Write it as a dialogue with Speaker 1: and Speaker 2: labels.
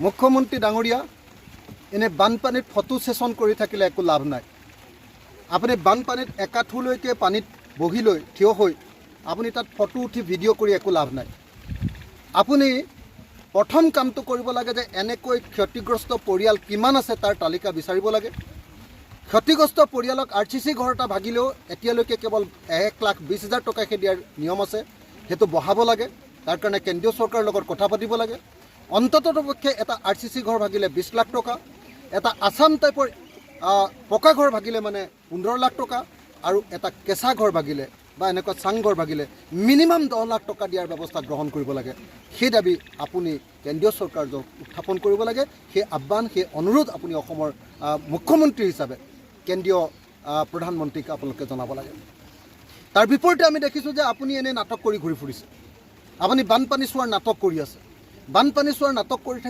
Speaker 1: মুখ্যমন্ত্ৰী ডাঙৰীয়া এনে বানপানীত ফটো সেশন কৰি থাকিলে একো লাভ নাই। আপুনি বানপানীত একাঠুলৈকে পানীত বহি লৈ থিয় হৈ আপুনি তাত ফটো উঠি ভিডিঅ' কৰি একো লাভ নাই। আপুনি প্ৰথম কামটো কৰিব লাগে যে এনেকৈ ক্ষতিগ্ৰস্ত পৰিয়াল কিমান আছে তাৰ তালিকা বিচাৰিব লাগে। ক্ষতিগ্ৰস্ত পৰিয়ালক RCC ঘৰ এটা ভাগিলেও এতিয়ালৈকে কেৱল 1,20,000 টকাহে দিয়াৰ নিয়ম আছে, সেইটো বঢ়াব লাগে। তাৰ কাৰণে কেন্দ্ৰীয় চৰকাৰৰ লগত কথা পাতিব লাগে। অন্ততঃপক্ষে এটা RCC ঘৰ ভাগিলে 20 লাখ টকা, এটা আছাম টাইপৰ পকা ঘৰ ভাগিলে মানে 15 লাখ টকা, আৰু এটা কেঁচা ঘৰ ভাগিলে বা এনেকুৱা চাংঘৰ ভাগিলে মিনিমাম 10 লাখ টকা দিয়াৰ ব্যৱস্থা গ্ৰহণ কৰিব লাগে। সেই দাবী আপুনি কেন্দ্ৰীয় চৰকাৰক উত্থাপন কৰিব লাগে। সেই আহ্বান, সেই অনুৰোধ আপুনি অসমৰ মুখ্যমন্ত্ৰী হিচাপে কেন্দ্ৰীয় প্ৰধানমন্ত্ৰীক আপোনালোকে জনাব লাগে। তাৰ বিপৰীতে আমি দেখিছোঁ যে আপুনি এনে নাটক কৰি ঘূৰি ফুৰিছে। আপুনি বানপানী চোৱাৰ নাটক কৰি আছে। বানপানী চোৱাৰ নাটক কৰি